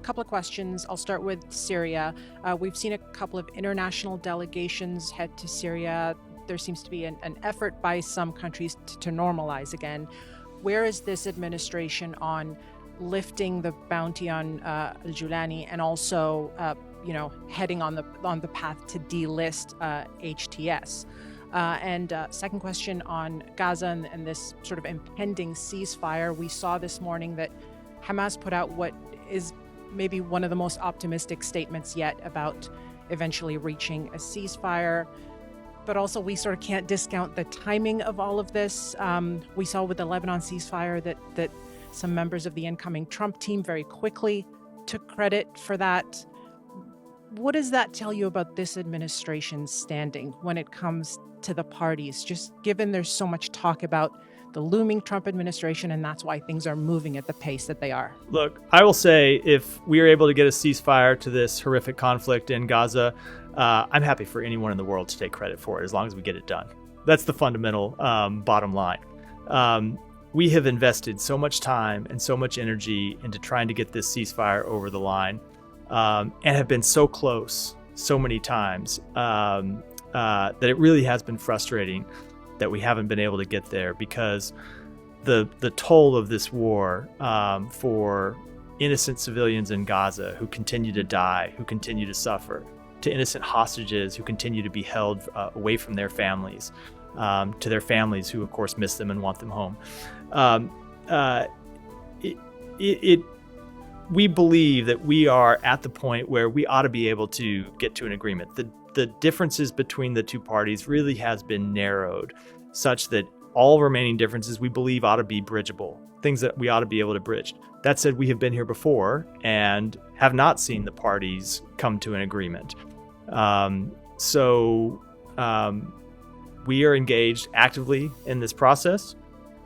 couple of questions. I'll start with Syria. We've seen a couple of international delegations head to Syria. There seems to be an effort by some countries to normalize again. Where is this administration on lifting the bounty on al-Julani and also, heading on the path to delist HTS? And second question on Gaza and this sort of impending ceasefire. We saw this morning that Hamas put out what is maybe one of the most optimistic statements yet about eventually reaching a ceasefire. But also we sort of can't discount the timing of all of this. We saw with the Lebanon ceasefire that some members of the incoming Trump team very quickly took credit for that. What does that tell you about this administration's standing when it comes to the parties, just given there's so much talk about the looming Trump administration, and that's why things are moving at the pace that they are? Look, I will say if we are able to get a ceasefire to this horrific conflict in Gaza, I'm happy for anyone in the world to take credit for it as long as we get it done. That's the fundamental bottom line. We have invested so much time and so much energy into trying to get this ceasefire over the line, and have been so close so many times that it really has been frustrating that we haven't been able to get there, because the toll of this war for innocent civilians in Gaza who continue to die, who continue to suffer, to innocent hostages who continue to be held away from their families, to their families who, of course, miss them and want them home. We believe that we are at the point where we ought to be able to get to an agreement. The differences between the two parties really has been narrowed such that all remaining differences we believe ought to be bridgeable, things that we ought to be able to bridge. That said, we have been here before and have not seen the parties come to an agreement. So we are engaged actively in this process.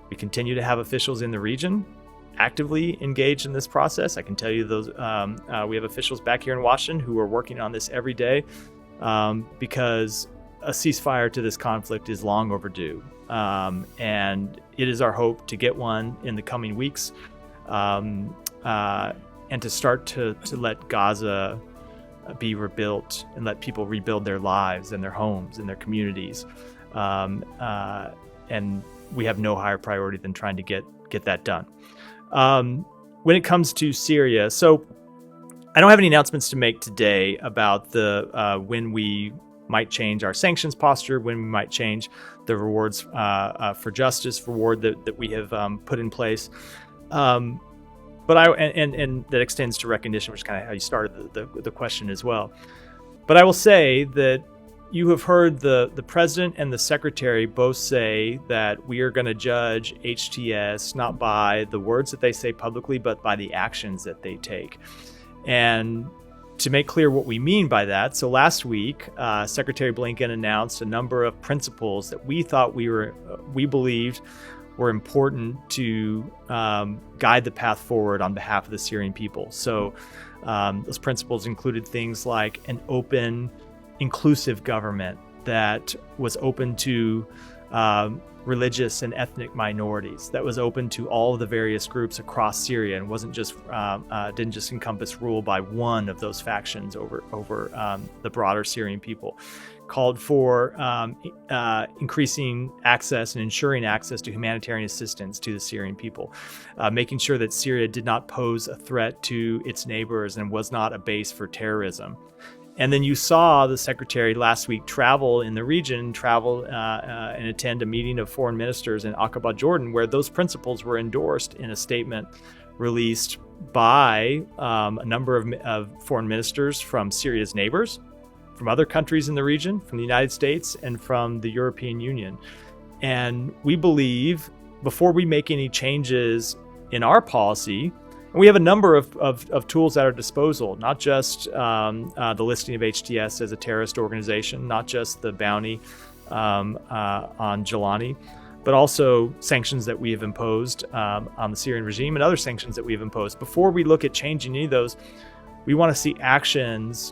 We continue to have officials in the region actively engaged in this process. I can tell you those we have officials back here in Washington who are working on this every day, because a ceasefire to this conflict is long overdue. And it is our hope to get one in the coming weeks, and to start to let Gaza be rebuilt and let people rebuild their lives and their homes and their communities. And we have no higher priority than trying to get that done. When it comes to Syria, so I don't have any announcements to make today about the when we might change our sanctions posture, when we might change the rewards for justice reward that we have put in place. But and that extends to recognition, which is kind of how you started the question as well. But I will say that you have heard the president and the secretary both say that we are going to judge HTS not by the words that they say publicly, but by the actions that they take. And to make clear what we mean by that, so last week, Secretary Blinken announced a number of principles that we thought we believed were important to guide the path forward on behalf of the Syrian people. So those principles included things like an open, inclusive government that was open to religious and ethnic minorities, that was open to all of the various groups across Syria, and wasn't just didn't just encompass rule by one of those factions over the broader Syrian people. Called for increasing access and ensuring access to humanitarian assistance to the Syrian people, making sure that Syria did not pose a threat to its neighbors and was not a base for terrorism. And then you saw the secretary last week travel in the region, and attend a meeting of foreign ministers in Aqaba, Jordan, where those principles were endorsed in a statement released by a number of foreign ministers from Syria's neighbors, from other countries in the region, from the United States, and from the European Union. And we believe before we make any changes in our policy, and we have a number of tools at our disposal, not just the listing of HTS as a terrorist organization, not just the bounty on Julani, but also sanctions that we have imposed on the Syrian regime and other sanctions that we have imposed. Before we look at changing any of those, we want to see actions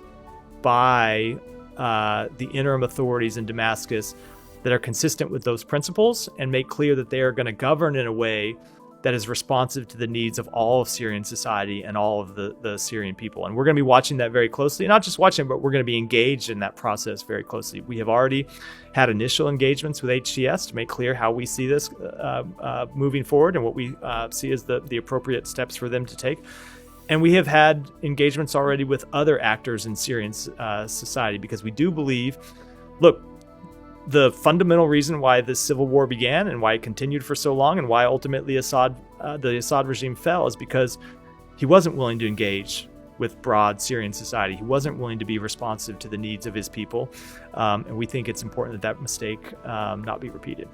by the interim authorities in Damascus that are consistent with those principles and make clear that they are going to govern in a way that is responsive to the needs of all of Syrian society and all of the Syrian people. And we're going to be watching that very closely, not just watching, but we're going to be engaged in that process very closely. We have already had initial engagements with HTS to make clear how we see this moving forward and what we see as the appropriate steps for them to take. And we have had engagements already with other actors in Syrian society, because we do believe, look, the fundamental reason why this civil war began and why it continued for so long and why ultimately the Assad regime fell is because he wasn't willing to engage with broad Syrian society. He wasn't willing to be responsive to the needs of his people. And we think it's important that mistake not be repeated.